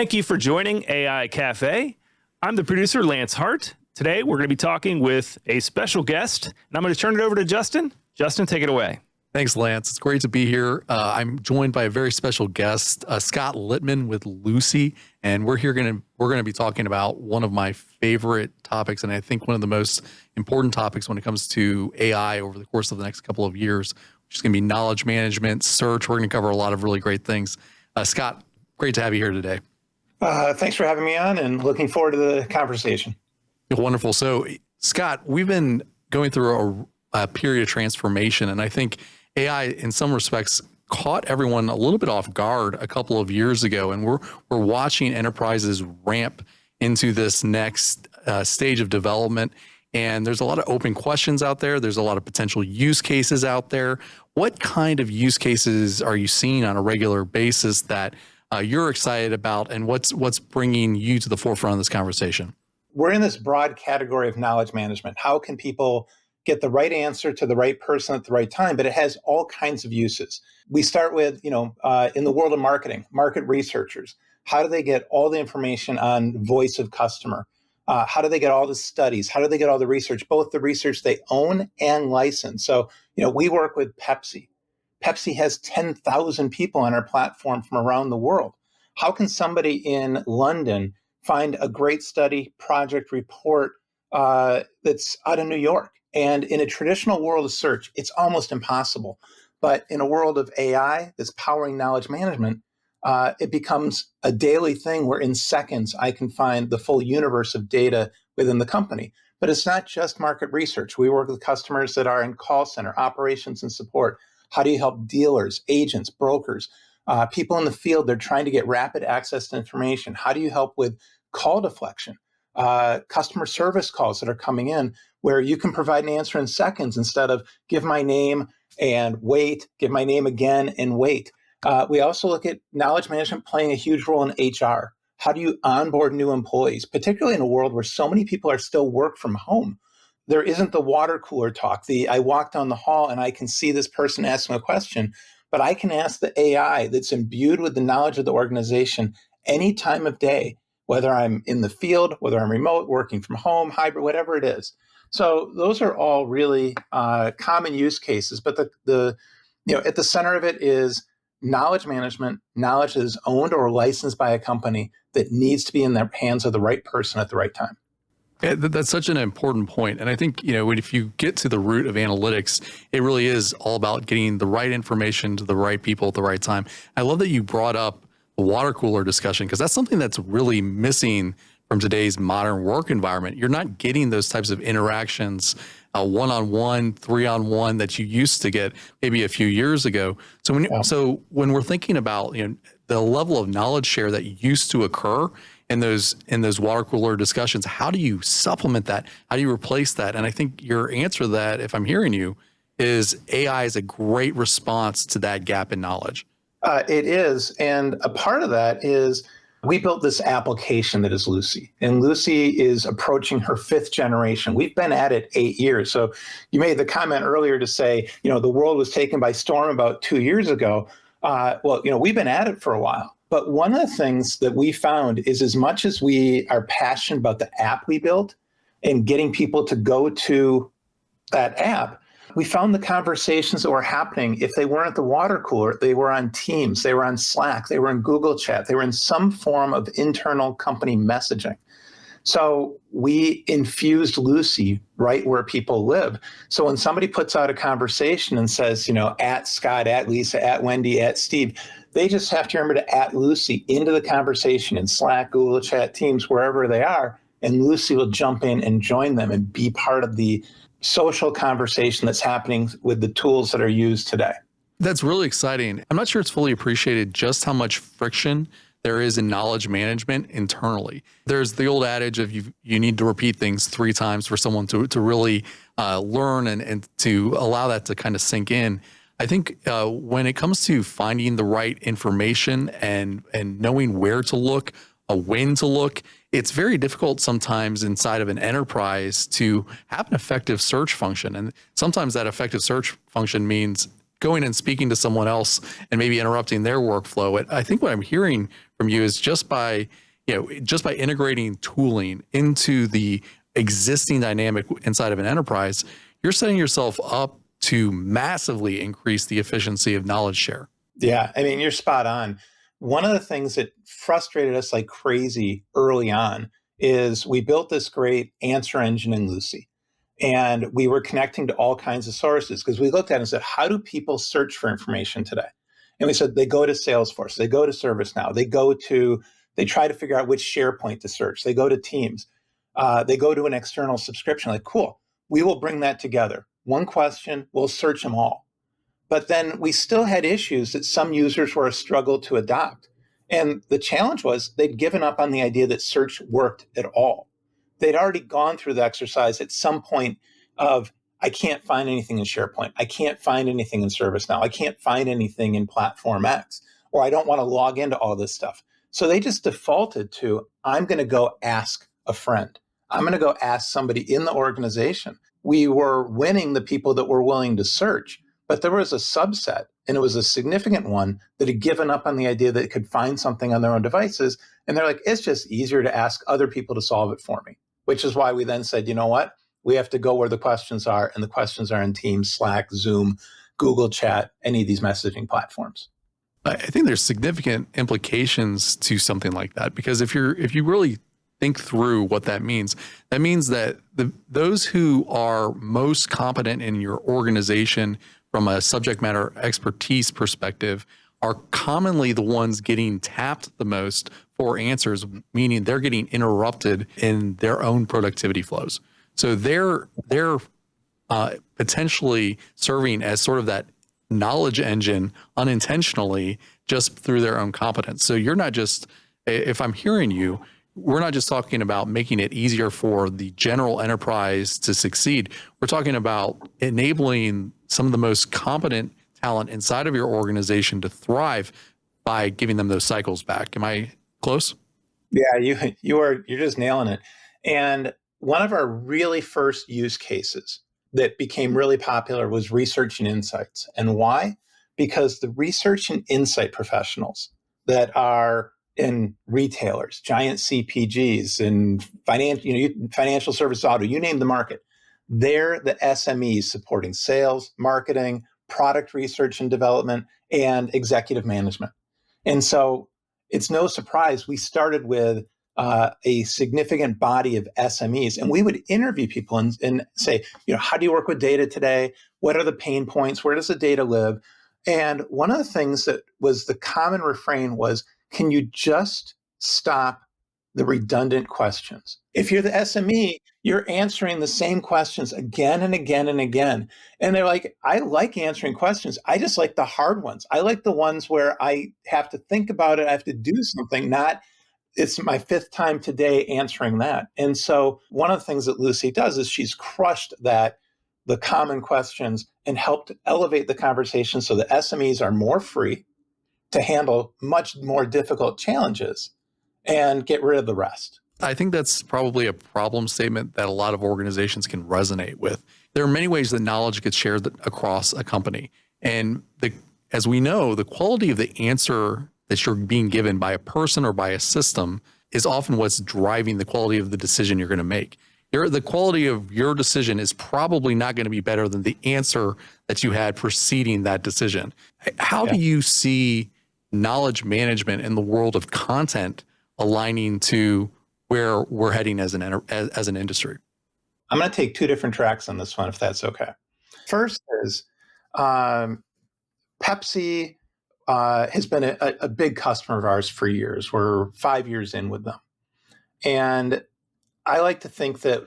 Thank you for joining AI Café. I'm the producer, Lance Hart. Today, we're going to be talking with a special guest, and I'm going to turn it over to Justin. Justin, take it away. Thanks, Lance. It's great to be here. I'm joined by a very special guest, Scott Littman with Lucy, and we're going to be talking about one of my favorite topics, and I think one of the most important topics when it comes to AI over the course of the next couple of years, which is going to be knowledge management, search. We're going to cover a lot of really great things. Scott, great to have you here today. Thanks for having me on, and looking forward to the conversation. Wonderful. So, Scott, we've been going through a period of transformation, and I think AI, in some respects, caught everyone a little bit off guard a couple of years ago, and we're watching enterprises ramp into this next stage of development. And there's a lot of open questions out there. There's a lot of potential use cases out there. What kind of use cases are you seeing on a regular basis that you're excited about, and what's bringing you to the forefront of this conversation? We're in this broad category of knowledge management. How can people get the right answer to the right person at the right time? But it has all kinds of uses. We start with, in the world of marketing, market researchers. How do they get all the information on voice of customer? How do they get all the studies? How do they get all the research, both the research they own and license? So, we work with Pepsi. Pepsi has 10,000 people on our platform from around the world. How can somebody in London find a great study, project, report that's out of New York? And in a traditional world of search, it's almost impossible. But in a world of AI that's powering knowledge management, it becomes a daily thing where in seconds, I can find the full universe of data within the company. But it's not just market research. We work with customers that are in call center, operations and support. How do you help dealers, agents, brokers, people in the field? They're trying to get rapid access to information. How do you help with call deflection, customer service calls that are coming in, where you can provide an answer in seconds instead of give my name and wait, give my name again and wait. We also look at knowledge management playing a huge role in HR. How do you onboard new employees, particularly in a world where so many people are still work from home? There isn't the water cooler talk. I walk down the hall and I can see this person asking a question, but I can ask the AI that's imbued with the knowledge of the organization any time of day, whether I'm in the field, whether I'm remote, working from home, hybrid, whatever it is. So those are all really common use cases. But at the center of it is knowledge management. Knowledge that is owned or licensed by a company that needs to be in the hands of the right person at the right time. Yeah, that's such an important point. And I think, if you get to the root of analytics, it really is all about getting the right information to the right people at the right time. I love that you brought up the water cooler discussion, because that's something that's really missing from today's modern work environment. You're not getting those types of interactions, one-on-one, three-on-one that you used to get maybe a few years ago. So when we're thinking about the level of knowledge share that used to occur in those water cooler discussions, how do you supplement that? How do you replace that? And I think your answer to that, if I'm hearing you, is AI is a great response to that gap in knowledge. It is. And a part of that is we built this application that is Lucy. And Lucy is approaching her 5th generation. We've been at it 8 years. So you made the comment earlier to say, the world was taken by storm about 2 years ago. We've been at it for a while. But one of the things that we found is, as much as we are passionate about the app we built and getting people to go to that app, we found the conversations that were happening, if they weren't at the water cooler, they were on Teams, they were on Slack, they were in Google Chat, they were in some form of internal company messaging. So we infused Lucy right where people live. So when somebody puts out a conversation and says, at Scott, at Lisa, at Wendy, at Steve, they just have to remember to add Lucy into the conversation in Slack, Google Chat, Teams, wherever they are, and Lucy will jump in and join them and be part of the social conversation that's happening with the tools that are used today. That's really exciting. I'm not sure it's fully appreciated just how much friction there is in knowledge management internally. There's the old adage of you need to repeat things 3 times for someone to really learn and to allow that to kind of sink in. I think when it comes to finding the right information and knowing where to look, when to look, it's very difficult sometimes inside of an enterprise to have an effective search function. And sometimes that effective search function means going and speaking to someone else and maybe interrupting their workflow. I think what I'm hearing from you is just by integrating tooling into the existing dynamic inside of an enterprise, you're setting yourself up to massively increase the efficiency of knowledge share. Yeah, I mean, you're spot on. One of the things that frustrated us like crazy early on is we built this great answer engine in Lucy. And we were connecting to all kinds of sources because we looked at it and said, how do people search for information today? And we said, they go to Salesforce, they go to ServiceNow, they try to figure out which SharePoint to search, they go to Teams, they go to an external subscription. Like, cool, we will bring that together. One question, we'll search them all. But then we still had issues that some users were a struggle to adopt. And the challenge was they'd given up on the idea that search worked at all. They'd already gone through the exercise at some point of, I can't find anything in SharePoint. I can't find anything in ServiceNow. I can't find anything in Platform X, or I don't want to log into all this stuff. So they just defaulted to, I'm going to go ask a friend. I'm going to go ask somebody in the organization. We were winning the people that were willing to search, but there was a subset, and it was a significant one, that had given up on the idea that it could find something on their own devices. And they're like, it's just easier to ask other people to solve it for me, which is why we then said, you know what? We have to go where the questions are, and the questions are in Teams, Slack, Zoom, Google Chat, any of these messaging platforms. I think there's significant implications to something like that, because if you really think through what that means that those who are most competent in your organization from a subject matter expertise perspective are commonly the ones getting tapped the most for answers, meaning they're getting interrupted in their own productivity flows. So they're potentially serving as sort of that knowledge engine unintentionally just through their own competence. So you're not just, if I'm hearing you, we're not just talking about making it easier for the general enterprise to succeed. We're talking about enabling some of the most competent talent inside of your organization to thrive by giving them those cycles back. Am I close? Yeah, you're just nailing it. And one of our really first use cases that became really popular was research and insights. And why? Because the research and insight professionals that are in retailers, giant CPGs, and financial service auto, you name the market, they're the SMEs supporting sales, marketing, product research and development, and executive management. And so it's no surprise we started with a significant body of SMEs, and we would interview people and say, how do you work with data today? What are the pain points? Where does the data live? And one of the things that was the common refrain was, can you just stop the redundant questions? If you're the SME, you're answering the same questions again and again and again. And they're like, I like answering questions. I just like the hard ones. I like the ones where I have to think about it. I have to do something, not it's my fifth time today answering that. And so one of the things that Lucy does is she's crushed the common questions and helped elevate the conversation so the SMEs are more free to handle much more difficult challenges and get rid of the rest. I think that's probably a problem statement that a lot of organizations can resonate with. There are many ways that knowledge gets shared across a company. And as we know, the quality of the answer that you're being given by a person or by a system is often what's driving the quality of the decision you're going to make. The quality of your decision is probably not going to be better than the answer that you had preceding that decision. How do you see knowledge management in the world of content aligning to where we're heading as an industry? I'm going to take two different tracks on this one, if that's okay. First is Pepsi has been a big customer of ours for years. We're 5 years in with them. And I like to think that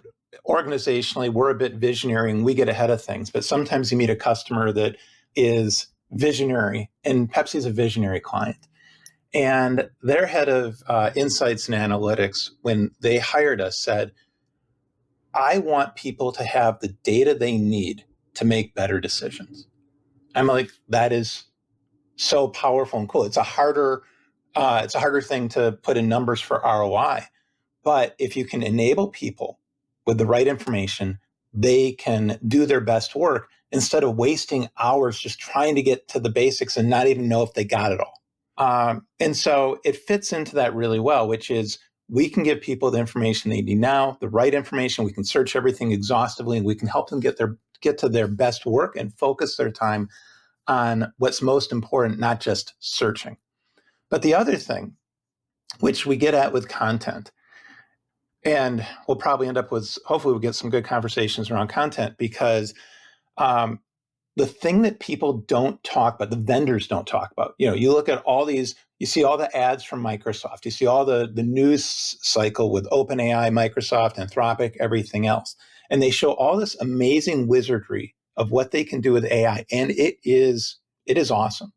organizationally, we're a bit visionary and we get ahead of things. But sometimes you meet a customer that is visionary, and Pepsi's a visionary client. And their head of insights and analytics, when they hired us, said, I want people to have the data they need to make better decisions. I'm like, that is so powerful and cool. It's a harder thing to put in numbers for ROI. But if you can enable people with the right information, they can do their best work instead of wasting hours just trying to get to the basics and not even know if they got it all. And so it fits into that really well, which is we can give people the information they need now, the right information. We can search everything exhaustively, and we can help them get to their best work and focus their time on what's most important, not just searching. But the other thing, which we get at with content, and we'll probably end up with, hopefully we'll get some good conversations around content, because the thing that people don't talk about, the vendors don't talk about, you look at all these, you see all the ads from Microsoft, you see all the news cycle with OpenAI, Microsoft, Anthropic, everything else. And they show all this amazing wizardry of what they can do with AI. And it is awesome.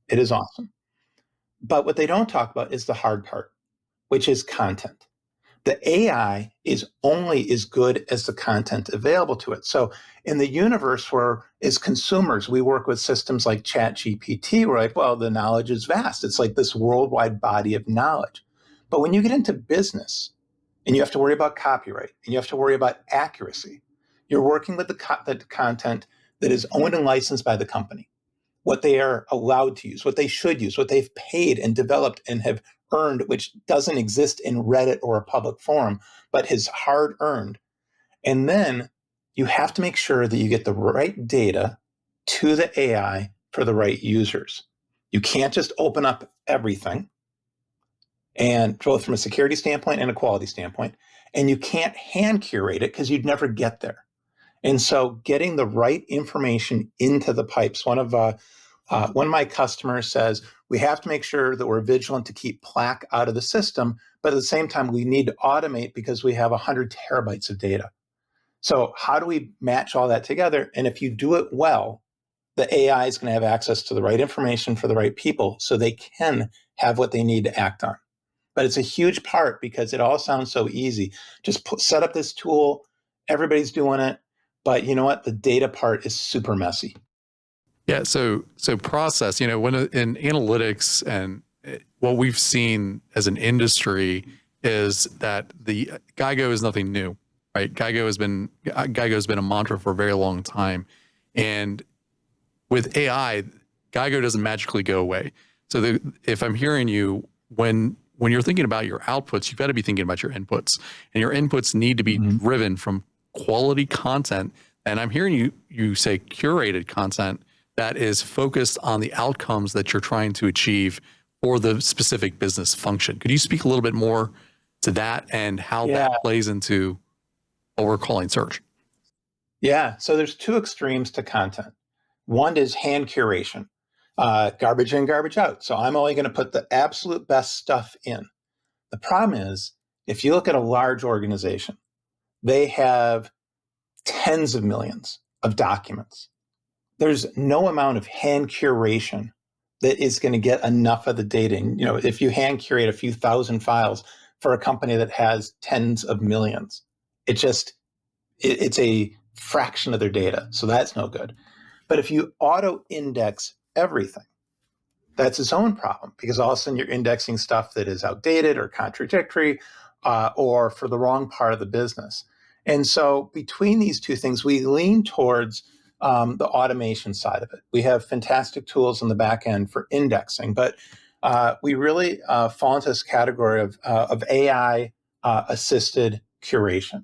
It is awesome. But what they don't talk about is the hard part, which is content. The AI is only as good as the content available to it. So in the universe where, as consumers, we work with systems like ChatGPT, we're like, well, the knowledge is vast. It's like this worldwide body of knowledge. But when you get into business and you have to worry about copyright and you have to worry about accuracy, you're working with the content that is owned and licensed by the company, what they are allowed to use, what they should use, what they've paid and developed and have earned, which doesn't exist in Reddit or a public forum, but is hard earned. And then you have to make sure that you get the right data to the AI for the right users. You can't just open up everything, and both from a security standpoint and a quality standpoint. And you can't hand curate it because you'd never get there. And so getting the right information into the pipes, one of my customers says, we have to make sure that we're vigilant to keep plaque out of the system, but at the same time, we need to automate because we have 100 terabytes of data. So how do we match all that together? And if you do it well, the AI is going to have access to the right information for the right people so they can have what they need to act on. But it's a huge part because it all sounds so easy. Just set up this tool, everybody's doing it, but you know what? The data part is super messy. Yeah. So process, when in analytics, and what we've seen as an industry is that the GIGO is nothing new, right? GIGO has been a mantra for a very long time. And with AI, GIGO doesn't magically go away. So if I'm hearing you, when you're thinking about your outputs, you've got to be thinking about your inputs, and your inputs need to be driven from quality content. And I'm hearing you say curated content that is focused on the outcomes that you're trying to achieve for the specific business function. Could you speak a little bit more to that and how that plays into what we're calling search? Yeah. So there's two extremes to content. One is hand curation, garbage in, garbage out. So I'm only going to put the absolute best stuff in. The problem is, if you look at a large organization, they have tens of millions of documents. There's no amount of hand curation that is going to get enough of the data. And, if you hand curate a few thousand files for a company that has tens of millions, it's a fraction of their data. So that's no good. But if you auto index everything, that's its own problem, because all of a sudden you're indexing stuff that is outdated or contradictory or for the wrong part of the business. And so between these two things, we lean towards the automation side of it. We have fantastic tools in the back end for indexing, but we really fall into this category of AI assisted curation.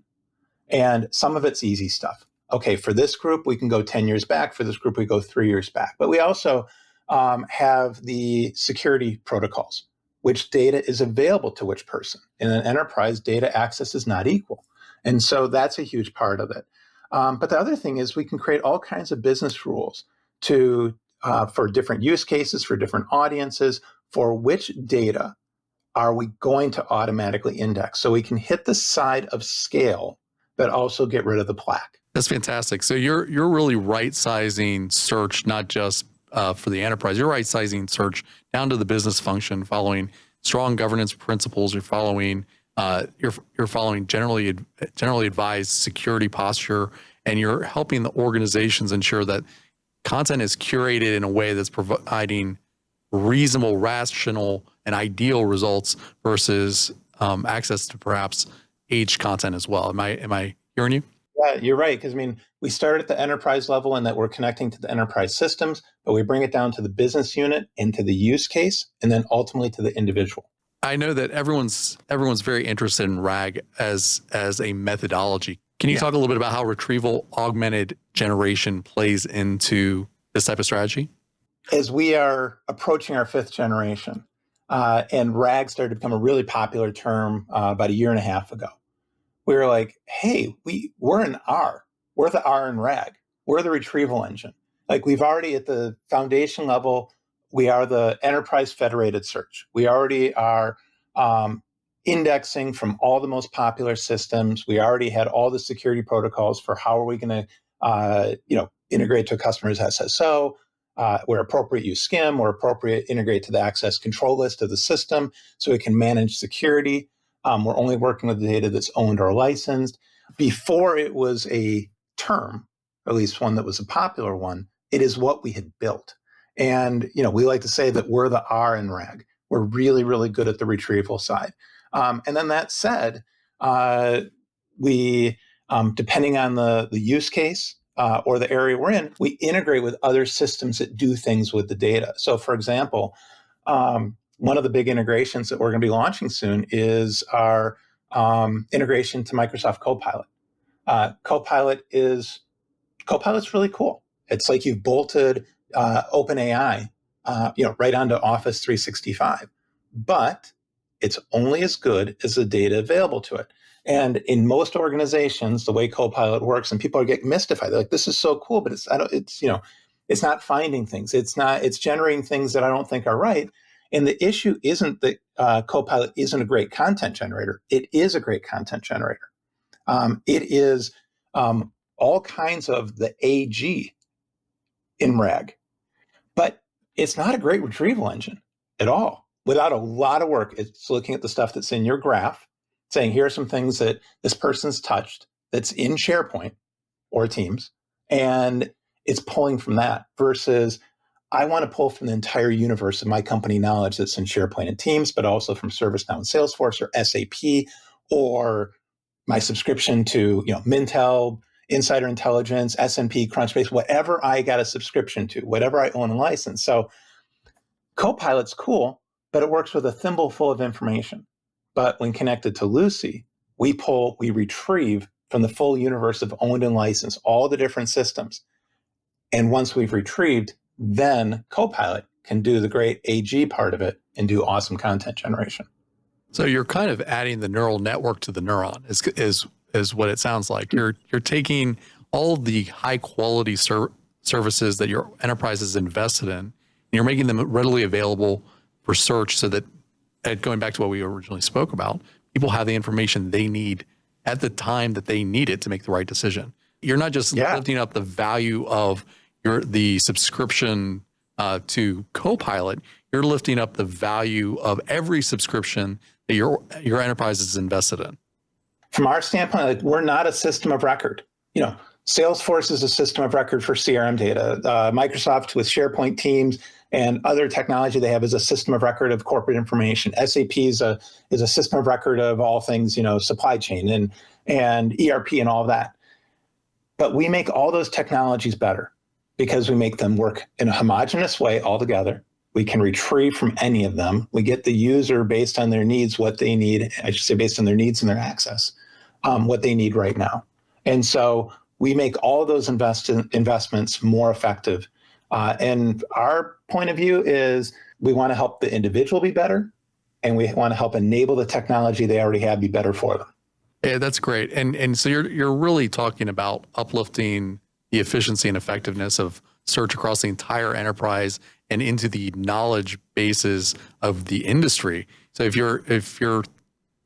And some of it's easy stuff. Okay, for this group, we can go 10 years back. For this group, we go 3 years back. But we also have the security protocols, which data is available to which person. In an enterprise, data access is not equal. And so that's a huge part of it. But the other thing is we can create all kinds of business rules for different use cases, for different audiences, for which data are we going to automatically index. So we can hit the side of scale, but also get rid of the plaque. That's fantastic. So you're really right-sizing search, not just for the enterprise. You're right-sizing search down to the business function, following strong governance principles. You're following generally advised security posture, and you're helping the organizations ensure that content is curated in a way that's providing reasonable, rational, and ideal results versus access to perhaps aged content as well. Am I hearing you? Yeah, you're right. Because I mean, we start at the enterprise level and that we're connecting to the enterprise systems, but we bring it down to the business unit and to the use case, and then ultimately to the individual. I know that everyone's very interested in RAG as a methodology. Can you talk a little bit about how retrieval augmented generation plays into this type of strategy? As we are approaching our 5th generation, and RAG started to become a really popular term about a year and a half ago, we were like, hey, we're in R. We're the R in RAG. We're the retrieval engine. Like we've already at the foundation level, we are the enterprise federated search. We already are indexing from all the most popular systems. We already had all the security protocols for how are we going to, integrate to a customer's SSO. Where appropriate, use SCIM. Where appropriate, integrate to the access control list of the system so it can manage security. We're only working with the data that's owned or licensed. Before it was a term, or at least one that was a popular one, it is what we had built. And we like to say that we're the R in RAG. We're really, really good at the retrieval side. And then that said, we, depending on the use case or the area we're in, we integrate with other systems that do things with the data. So, for example, one of the big integrations that we're going to be launching soon is our integration to Microsoft Copilot. Copilot's really cool. It's like you've bolted OpenAI, right onto Office 365, but it's only as good as the data available to it. And in most organizations, the way Copilot works, and people get mystified. They're like, "This is so cool," but it's not finding things. It's generating things that I don't think are right. And the issue isn't that Copilot isn't a great content generator. It is a great content generator. It is all kinds of the AG in RAG, but it's not a great retrieval engine at all. Without a lot of work, it's looking at the stuff that's in your graph, saying, here are some things that this person's touched that's in SharePoint or Teams, and it's pulling from that versus I want to pull from the entire universe of my company knowledge that's in SharePoint and Teams, but also from ServiceNow and Salesforce or SAP or my subscription to Mintel, Insider Intelligence, S&P, Crunchbase, whatever I got a subscription to, whatever I own and license. So Copilot's cool, but it works with a thimble full of information. But when connected to Lucy, we retrieve from the full universe of owned and licensed, all the different systems. And once we've retrieved, then Copilot can do the great AG part of it and do awesome content generation. So you're kind of adding the neural network to the neuron is what it sounds like. You're taking all of the high quality services that your enterprise is invested in, and you're making them readily available for search so that, going back to what we originally spoke about, people have the information they need at the time that they need it to make the right decision. You're not just lifting up the value of the subscription to Copilot. You're lifting up the value of every subscription that your enterprise is invested in. From our standpoint, we're not a system of record. Salesforce is a system of record for CRM data. Microsoft with SharePoint, Teams, and other technology they have is a system of record of corporate information. SAP is a system of record of all things, supply chain and ERP and all of that. But we make all those technologies better because we make them work in a homogeneous way all together. We can retrieve from any of them. We get the user based on their needs, what they need, I should say based on their needs and their access, what they need right now. And so we make all of those investments more effective. And our point of view is we want to help the individual be better, and we want to help enable the technology they already have be better for them. Yeah, that's great. And so you're really talking about uplifting the efficiency and effectiveness of search across the entire enterprise and into the knowledge bases of the industry. So if you're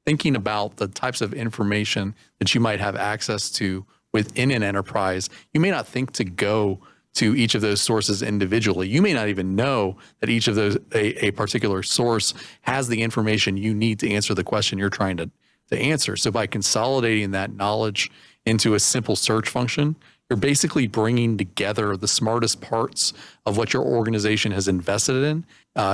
thinking about the types of information that you might have access to within an enterprise, you may not think to go to each of those sources individually. You may not even know that each of those, a particular source has the information you need to answer the question you're trying to answer. So by consolidating that knowledge into a simple search function, you're basically bringing together the smartest parts of what your organization has invested in.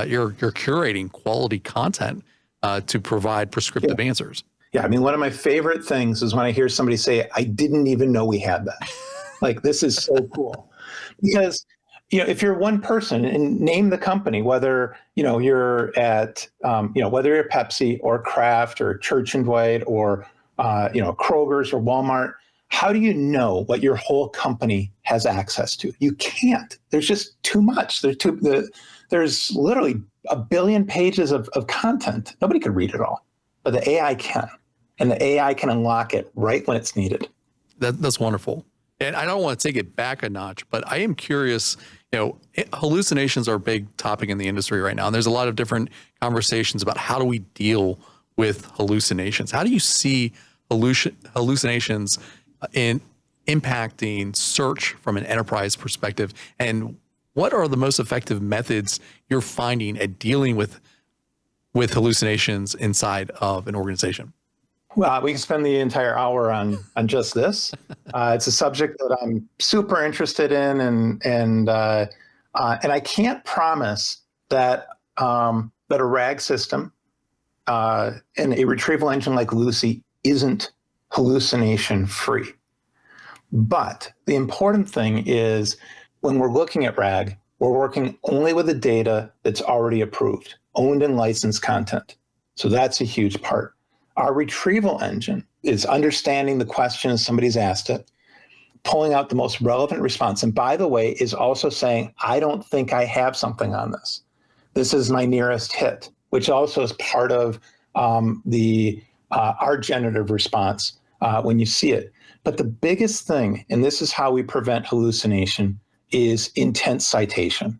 You're curating quality content to provide prescriptive answers. Yeah, I mean, one of my favorite things is when I hear somebody say, I didn't even know we had that. Like, this is so cool. Because, if you're one person and name the company, whether, you're at, whether you're Pepsi or Kraft or Church and Dwight or, Kroger's or Walmart, how do you know what your whole company has access to? You can't. There's just too much. There's literally a billion pages of content. Nobody could read it all, but the AI can. And the AI can unlock it right when it's needed. That's wonderful. And I don't want to take it back a notch, but I am curious, hallucinations are a big topic in the industry right now. And there's a lot of different conversations about how do we deal with hallucinations? How do you see hallucinations in impacting search from an enterprise perspective? And what are the most effective methods you're finding at dealing with hallucinations inside of an organization? Well, we can spend the entire hour on just this. It's a subject that I'm super interested in, and I can't promise that that a RAG system and a retrieval engine like Lucy isn't hallucination free. But the important thing is when we're looking at RAG, we're working only with the data that's already approved, owned and licensed content. So that's a huge part. Our retrieval engine is understanding the questions somebody's asked it, pulling out the most relevant response. And by the way, is also saying, I don't think I have something on this. This is my nearest hit, which also is part of our generative response when you see it. But the biggest thing, and this is how we prevent hallucination, is intent citation.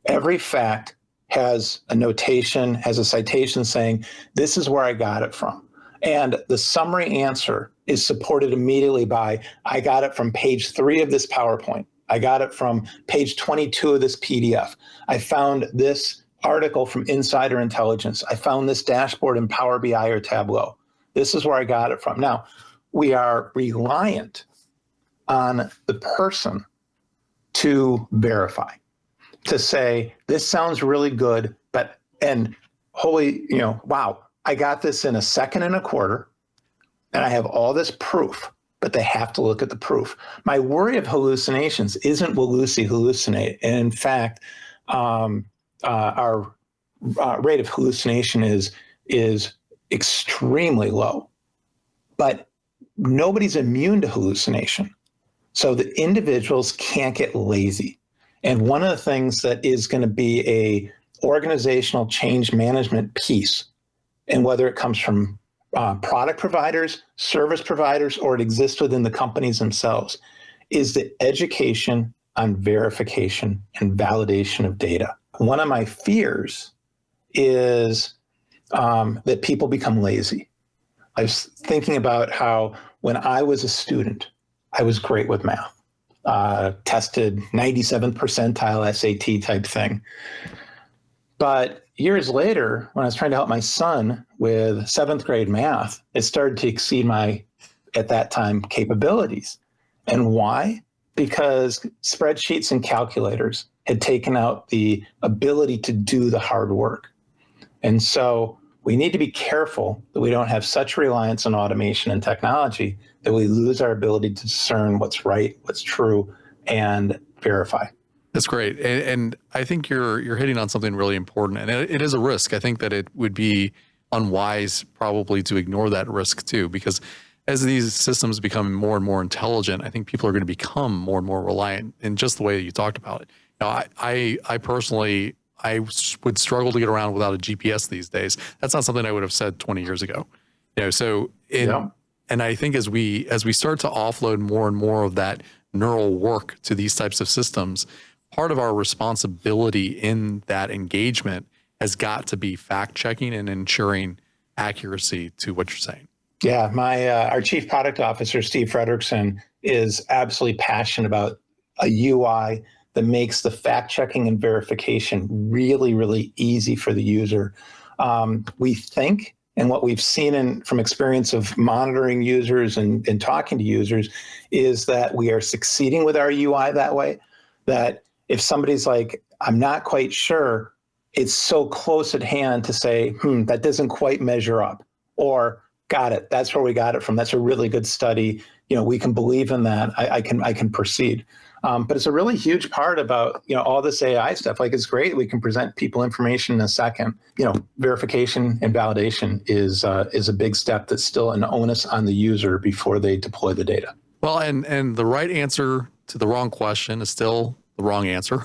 Every fact has a notation, has a citation saying, this is where I got it from. And the summary answer is supported immediately by, I got it from page 3 of this PowerPoint. I got it from page 22 of this PDF. I found this article from Insider Intelligence. I found this dashboard in Power BI or Tableau. This is where I got it from. Now, we are reliant on the person to verify, to say, this sounds really good, and holy, wow, I got this in a second and a quarter, and I have all this proof, but they have to look at the proof. My worry of hallucinations isn't will Lucy hallucinate? And in fact, our rate of hallucination is extremely low, but nobody's immune to hallucination. So the individuals can't get lazy. And one of the things that is going to be a organizational change management piece, and whether it comes from product providers, service providers, or it exists within the companies themselves, is the education on verification and validation of data. One of my fears is that people become lazy. I was thinking about how when I was a student, I was great with math, tested 97th percentile SAT type thing. But years later, when I was trying to help my son with 7th grade math, it started to exceed my, at that time, capabilities. And why? Because spreadsheets and calculators had taken out the ability to do the hard work. And so we need to be careful that we don't have such reliance on automation and technology that we lose our ability to discern what's right, what's true, and verify. That's great. And I think you're hitting on something really important. And it is a risk. I think that it would be unwise probably to ignore that risk too, because as these systems become more and more intelligent, I think people are going to become more and more reliant in just the way that you talked about it. Now, I personally, I would struggle to get around without a GPS these days. That's not something I would have said 20 years ago. And I think as we start to offload more and more of that neural work to these types of systems, part of our responsibility in that engagement has got to be fact checking and ensuring accuracy to what you're saying. Yeah, our chief product officer, Steve Frederickson, is absolutely passionate about a UI that makes the fact checking and verification really, really easy for the user. We think, and what we've seen from experience of monitoring users and talking to users, is that we are succeeding with our UI that way, that if somebody's like, I'm not quite sure, it's so close at hand to say, that doesn't quite measure up. Or got it. That's where we got it from. That's a really good study. We can believe in that. I can proceed. But it's a really huge part about, all this AI stuff. Like, it's great. We can present people information in a second. Verification and validation is a big step that's still an onus on the user before they deploy the data. Well, and the right answer to the wrong question is still the wrong answer.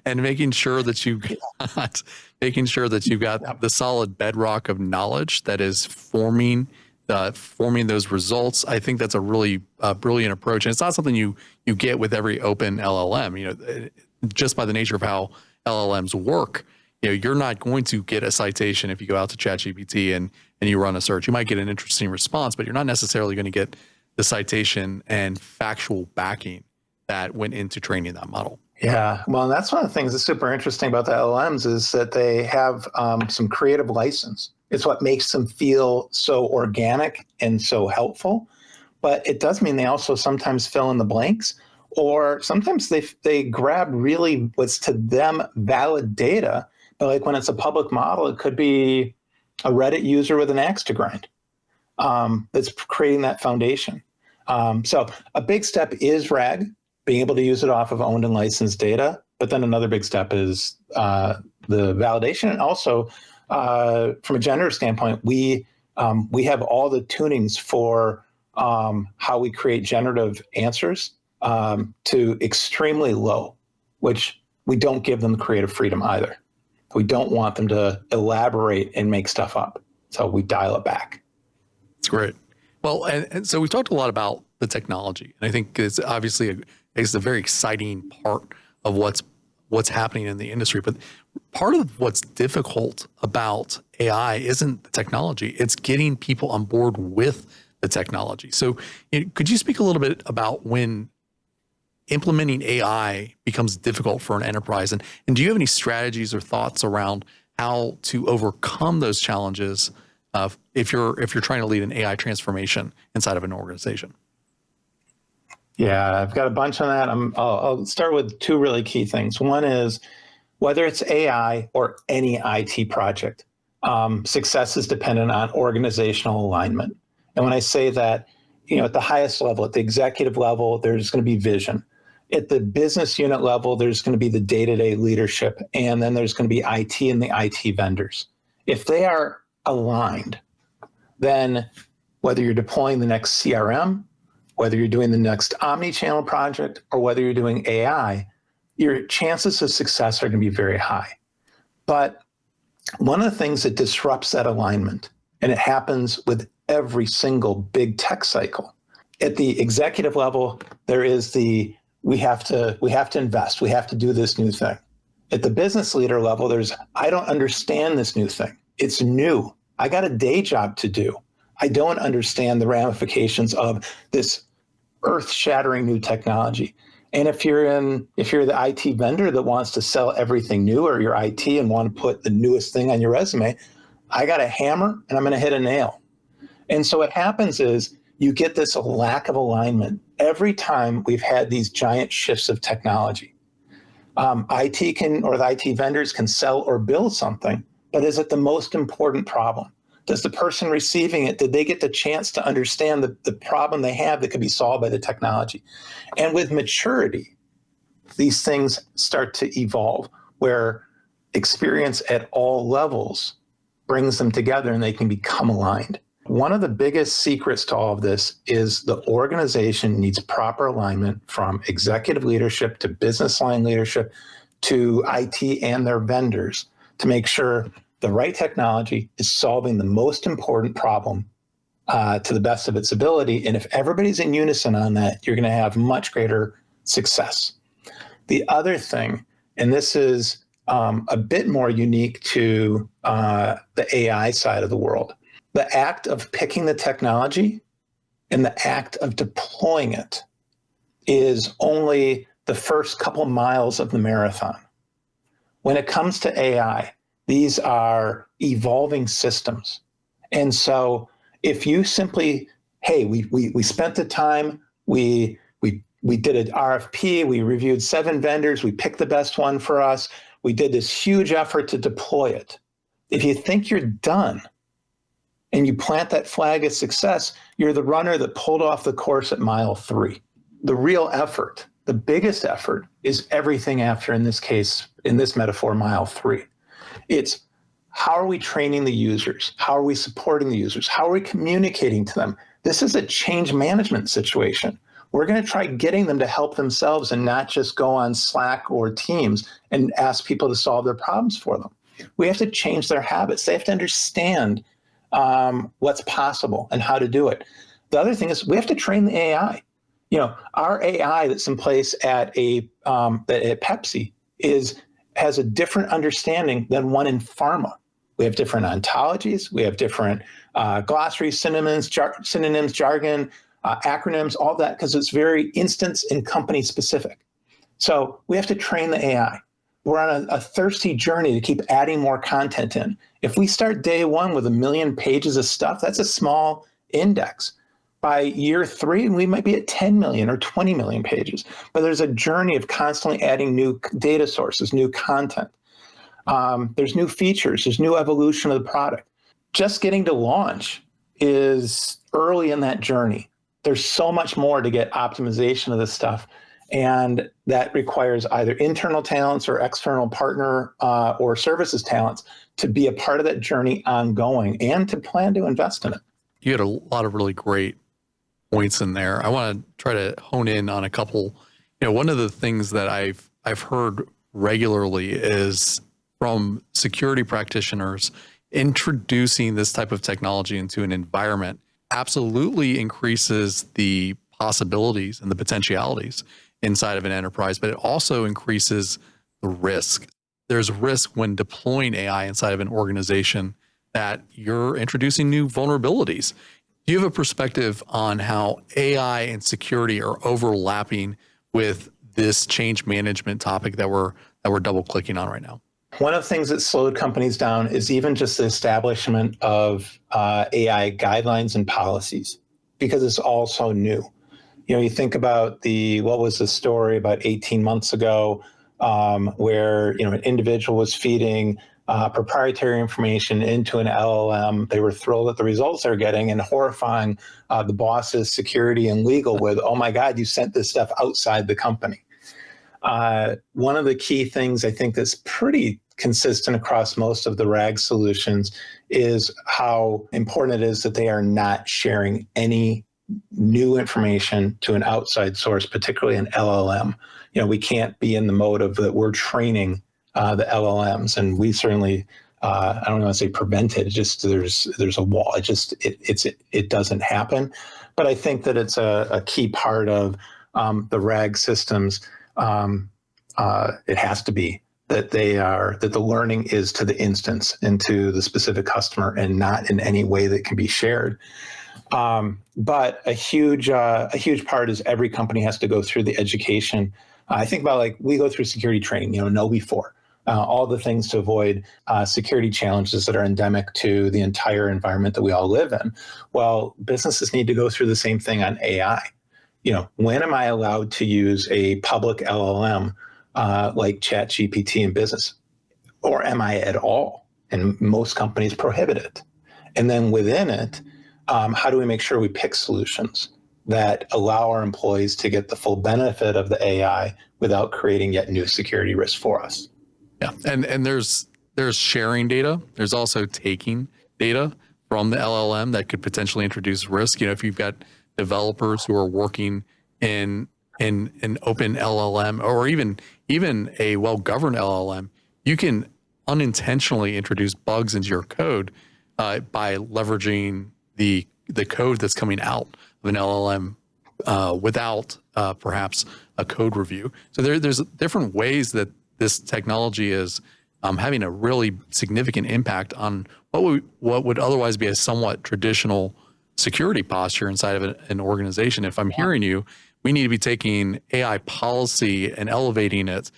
And making sure that you've got the solid bedrock of knowledge that is forming those results. I think that's a really brilliant approach. And it's not something you get with every open LLM. Just by the nature of how LLMs work, you're not going to get a citation if you go out to ChatGPT and you run a search. You might get an interesting response, but you're not necessarily going to get the citation and factual backing that went into training that model. Yeah, well, and that's one of the things that's super interesting about the LLMs is that they have some creative license. It's what makes them feel so organic and so helpful. But it does mean they also sometimes fill in the blanks, or sometimes they grab really what's to them valid data. But like when it's a public model, it could be a Reddit user with an axe to grind that's creating that foundation. So a big step is RAG, being able to use it off of owned and licensed data. But then another big step is the validation. And also, from a generative standpoint, we have all the tunings for how we create generative answers to extremely low, which we don't give them creative freedom either. We don't want them to elaborate and make stuff up. So we dial it back. That's great. Well, and so we've talked a lot about the technology, and I think it's obviously a very exciting part of what's happening in the industry. But part of what's difficult about AI isn't the technology; it's getting people on board with the technology. So, could you speak a little bit about when implementing AI becomes difficult for an enterprise, and do you have any strategies or thoughts around how to overcome those challenges if you're trying to lead an AI transformation inside of an organization? Yeah, I've got a bunch on that. I'll start with two really key things. One is whether it's AI or any IT project, success is dependent on organizational alignment. And when I say that, at the highest level, at the executive level, there's going to be vision. At the business unit level, there's going to be the day-to-day leadership, and then there's going to be IT and the IT vendors. If they are aligned, then whether you're deploying the next CRM, whether you're doing the next omni-channel project, or whether you're doing AI, your chances of success are going to be very high. But one of the things that disrupts that alignment, and it happens with every single big tech cycle, at the executive level, there is we have to invest, we have to do this new thing. At the business leader level, there's, I don't understand this new thing. It's new. I got a day job to do. I don't understand the ramifications of this earth-shattering new technology. And if you're the IT vendor that wants to sell everything new, or your IT and want to put the newest thing on your resume, I got a hammer and I'm going to hit a nail. And so what happens is you get this lack of alignment every time we've had these giant shifts of technology. The IT vendors can sell or build something, but is it the most important problem? Does the person receiving it, did they get the chance to understand the problem they have that could be solved by the technology? And with maturity, these things start to evolve, where experience at all levels brings them together and they can become aligned. One of the biggest secrets to all of this is the organization needs proper alignment from executive leadership to business line leadership to IT and their vendors to make sure the right technology is solving the most important problem to the best of its ability. And if everybody's in unison on that, you're going to have much greater success. The other thing, and this is a bit more unique to the AI side of the world, the act of picking the technology and the act of deploying it is only the first couple miles of the marathon. When it comes to AI, these are evolving systems. And so if you simply, hey, we spent the time, we did an RFP, we reviewed 7 vendors, we picked the best one for us, we did this huge effort to deploy it. If you think you're done, and you plant that flag of success, you're the runner that pulled off the course at mile 3. The real effort, the biggest effort, is everything after, in this case, in this metaphor, mile 3. It's how are we training the users? How are we supporting the users? How are we communicating to them? This is a change management situation. We're going to try getting them to help themselves and not just go on Slack or Teams and ask people to solve their problems for them. We have to change their habits. They have to understand what's possible and how to do it. The other thing is we have to train the AI. Our AI that's in place at Pepsi has a different understanding than one in pharma. We have different ontologies. We have different glossaries, synonyms, jargon, acronyms, all that, because it's very instance and company specific. So we have to train the AI. We're on a thirsty journey to keep adding more content in. If we start day 1 with 1 million pages of stuff, that's a small index. By year 3, we might be at 10 million or 20 million pages. But there's a journey of constantly adding new data sources, new content. There's new features, there's new evolution of the product. Just getting to launch is early in that journey. There's so much more to get optimization of this stuff. And that requires either internal talents or external partner or services talents to be a part of that journey ongoing and to plan to invest in it. You had a lot of really great points in there. I want to try to hone in on a couple. One of the things that I've heard regularly is from security practitioners, introducing this type of technology into an environment absolutely increases the possibilities and the potentialities inside of an enterprise, but it also increases the risk. There's risk when deploying AI inside of an organization that you're introducing new vulnerabilities. Do you have a perspective on how AI and security are overlapping with this change management topic that we're double clicking on right now? One of the things that slowed companies down is even just the establishment of AI guidelines and policies, because it's all so new. You think about what was the story about 18 months ago where an individual was feeding proprietary information into an LLM. They were thrilled at the results they're getting and horrifying the bosses, security, and legal with, oh my God, you sent this stuff outside the company. One of the key things I think that's pretty consistent across most of the RAG solutions is how important it is that they are not sharing any new information to an outside source, particularly an LLM. We can't be in the mode of that we're training the LLMs, and we certainly, I don't want to say prevent it. Just there's a wall. It doesn't happen. But I think that it's a key part of the RAG systems. It has to be that that the learning is to the instance and to the specific customer and not in any way that can be shared. But a huge part is every company has to go through the education. I think about we go through security training, know before, all the things to avoid security challenges that are endemic to the entire environment that we all live in. Well, businesses need to go through the same thing on AI. When am I allowed to use a public LLM like ChatGPT in business? Or am I at all? And most companies prohibit it. And then within it, how do we make sure we pick solutions that allow our employees to get the full benefit of the AI without creating yet new security risks for us? Yeah, and there's sharing data. There's also taking data from the LLM that could potentially introduce risk. If you've got developers who are working in an open LLM or even a well-governed LLM, you can unintentionally introduce bugs into your code by leveraging the code that's coming out of an LLM without perhaps a code review. So there's different ways that this technology is having a really significant impact on what would otherwise be a somewhat traditional security posture inside of an organization. If I'm hearing you, we need to be taking AI policy and elevating it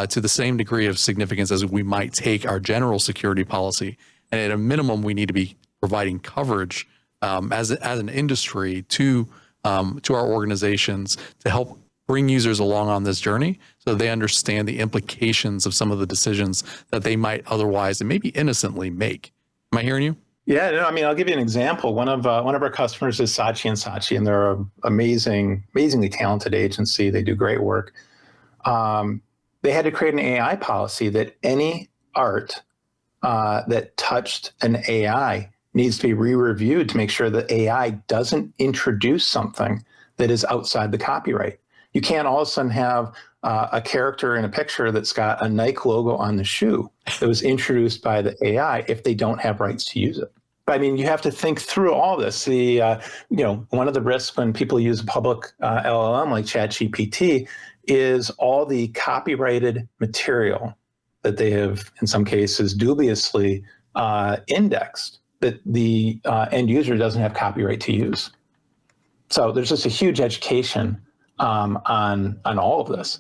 to the same degree of significance as we might take our general security policy. And at a minimum, we need to be providing coverage as an industry to our organizations to help bring users along on this journey so they understand the implications of some of the decisions that they might otherwise and maybe innocently make. Am I hearing you? Yeah, no, I mean, I'll give you an example. One of our customers is Saatchi and Saatchi, and they're an amazingly talented agency. They do great work. They had to create an AI policy that any art that touched an AI needs to be re-reviewed to make sure that AI doesn't introduce something that is outside the copyright. You can't all of a sudden have a character in a picture that's got a Nike logo on the shoe that was introduced by the AI if they don't have rights to use it. But I mean, you have to think through all this. One of the risks when people use a public LLM like ChatGPT is all the copyrighted material that they have, in some cases, dubiously indexed that the end user doesn't have copyright to use. So there's just a huge education on all of this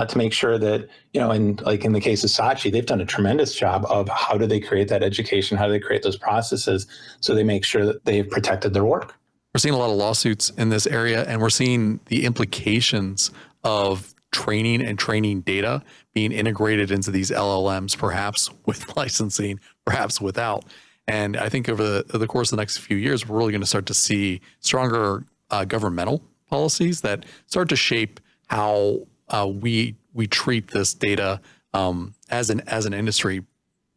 to make sure that, and like in the case of Saatchi, they've done a tremendous job of how do they create that education, how do they create those processes so they make sure that they've protected their work. We're seeing a lot of lawsuits in this area, and we're seeing the implications of training data being integrated into these LLMs, perhaps with licensing, perhaps without. And I think over the course of the next few years, we're really going to start to see stronger governmental policies that start to shape how we treat this data as an industry.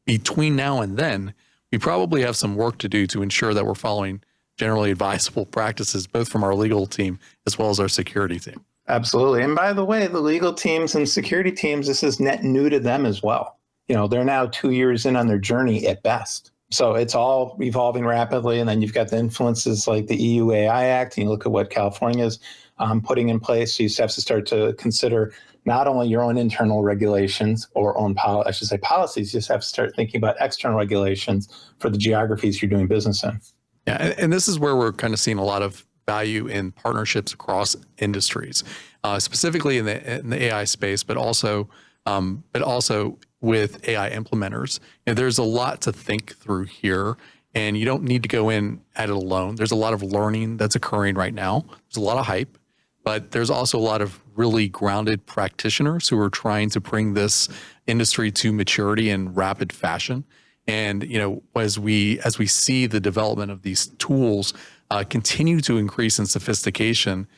Between now and then, we probably have some work to do to ensure that we're following generally advisable practices, both from our legal team as well as our security team. Absolutely. And by the way, the legal teams and security teams, this is net new to them as well. They're now 2 years in on their journey at best. So it's all evolving rapidly. And then you've got the influences like the EU AI Act, and you look at what California is putting in place. So you have to start to consider not only your own internal regulations or own policies, you just have to start thinking about external regulations for the geographies you're doing business in. Yeah, and this is where we're kind of seeing a lot of value in partnerships across industries, specifically in the AI space, but also with AI implementers. There's a lot to think through here, and you don't need to go in at it alone. There's a lot of learning that's occurring right now. There's a lot of hype, but there's also a lot of really grounded practitioners who are trying to bring this industry to maturity in rapid fashion. And as we see the development of these tools continue to increase in sophistication,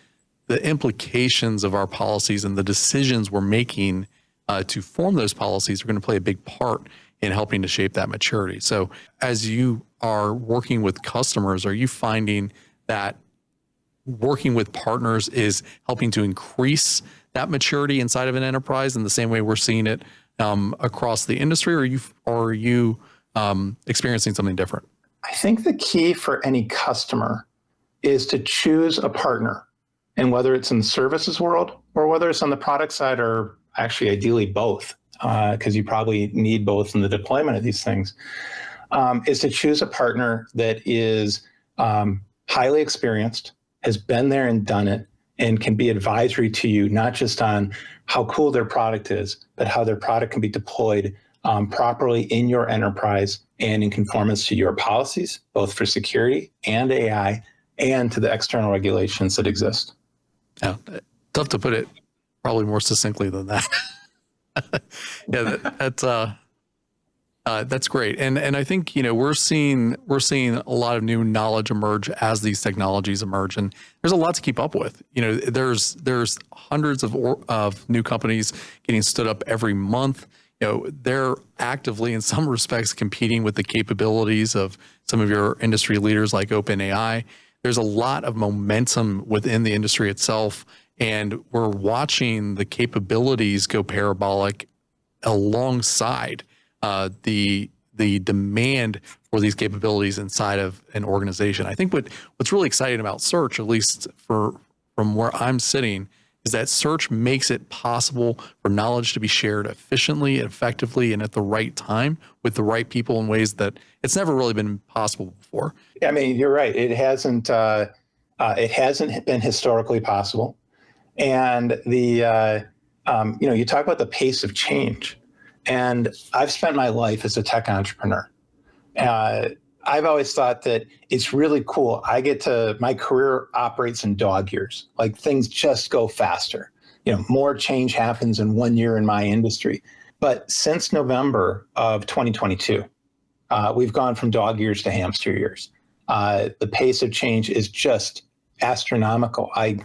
the implications of our policies and the decisions we're making to form those policies are going to play a big part in helping to shape that maturity. So as you are working with customers, are you finding that working with partners is helping to increase that maturity inside of an enterprise in the same way we're seeing it across the industry, or are you experiencing something different? I think the key for any customer is to choose a partner, and whether it's in the services world or whether it's on the product side, or actually ideally both, because you probably need both in the deployment of these things, is to choose a partner that is highly experienced, has been there and done it, and can be advisory to you, not just on how cool their product is, but how their product can be deployed properly in your enterprise and in conformance to your policies, both for security and AI, and to the external regulations that exist. Yeah, tough to put it probably more succinctly than that. Yeah, that's great, and I think we're seeing a lot of new knowledge emerge as these technologies emerge, and there's a lot to keep up with. There's hundreds of new companies getting stood up every month. They're actively, in some respects, competing with the capabilities of some of your industry leaders like OpenAI. There's a lot of momentum within the industry itself, and we're watching the capabilities go parabolic alongside the demand for these capabilities inside of an organization. I think what's really exciting about search, at least from where I'm sitting, is that search makes it possible for knowledge to be shared efficiently, effectively, and at the right time with the right people in ways that it's never really been possible before. I mean, you're right. It hasn't been historically possible. And you talk about the pace of change. And I've spent my life as a tech entrepreneur. I've always thought that it's really cool. My career operates in dog years. Like, things just go faster. More change happens in 1 year in my industry. But since November of 2022, We've gone from dog years to hamster years. The pace of change is just astronomical. I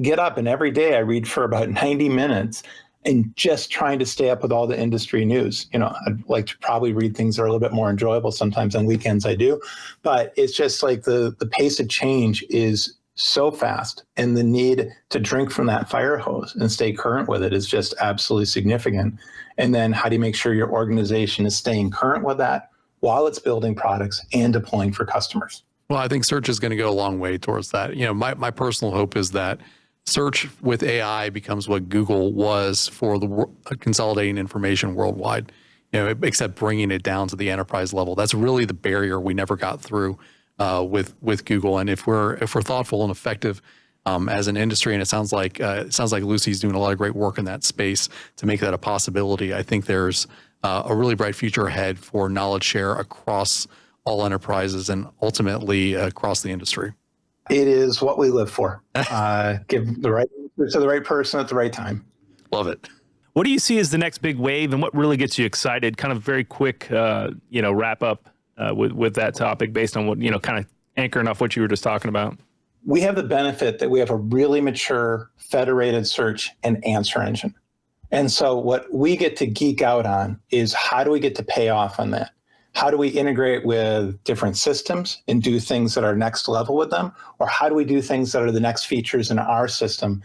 get up and every day I read for about 90 minutes and just trying to stay up with all the industry news. I'd like to probably read things that are a little bit more enjoyable. Sometimes on weekends I do, but it's just like the pace of change is so fast, and the need to drink from that fire hose and stay current with it is just absolutely significant. And then how do you make sure your organization is staying current with that while it's building products and deploying for customers? Well, I think search is going to go a long way towards that. My personal hope is that search with AI becomes what Google was for the consolidating information worldwide, except bringing it down to the enterprise level. That's really the barrier we never got through with Google. And if we're thoughtful and effective as an industry, and it sounds like Lucy's doing a lot of great work in that space to make that a possibility, I think there's a really bright future ahead for knowledge share across all enterprises and ultimately across the industry. It is what we live for. Give the right answer to the right person at the right time. Love it. What do you see as the next big wave, and what really gets you excited? Kind of very quick, wrap up with that topic based on what, kind of anchoring off what you were just talking about. We have the benefit that we have a really mature federated search and answer engine. And so what we get to geek out on is how do we get to pay off on that? How do we integrate with different systems and do things that are next level with them? Or how do we do things that are the next features in our system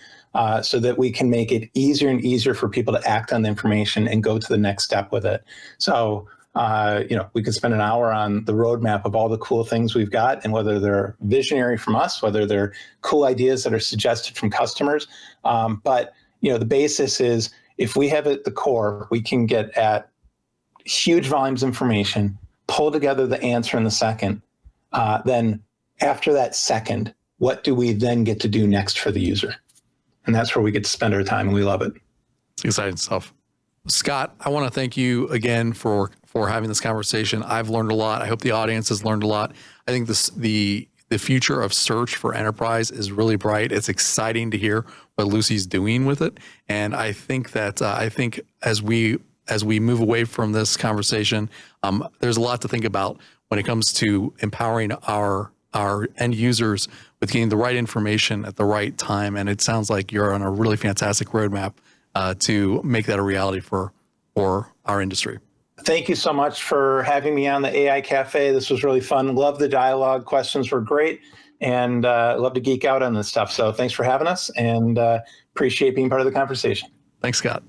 so that we can make it easier and easier for people to act on the information and go to the next step with it? So, we could spend an hour on the roadmap of all the cool things we've got and whether they're visionary from us, whether they're cool ideas that are suggested from customers. But the basis is if we have at the core, we can get at huge volumes of information, pull together the answer in the second. Then after that second, what do we then get to do next for the user? And that's where we get to spend our time, and we love it. It's exciting stuff. Scott, I want to thank you again for having this conversation. I've learned a lot. I hope the audience has learned a lot. I think the future of search for enterprise is really bright. It's exciting to hear what Lucy's doing with it. And I think that as we move away from this conversation, there's a lot to think about when it comes to empowering our end users with getting the right information at the right time. And it sounds like you're on a really fantastic roadmap to make that a reality for our industry. Thank you so much for having me on the AI Café. This was really fun. Love the dialogue. Questions were great. And love to geek out on this stuff. So thanks for having us, and appreciate being part of the conversation. Thanks, Scott.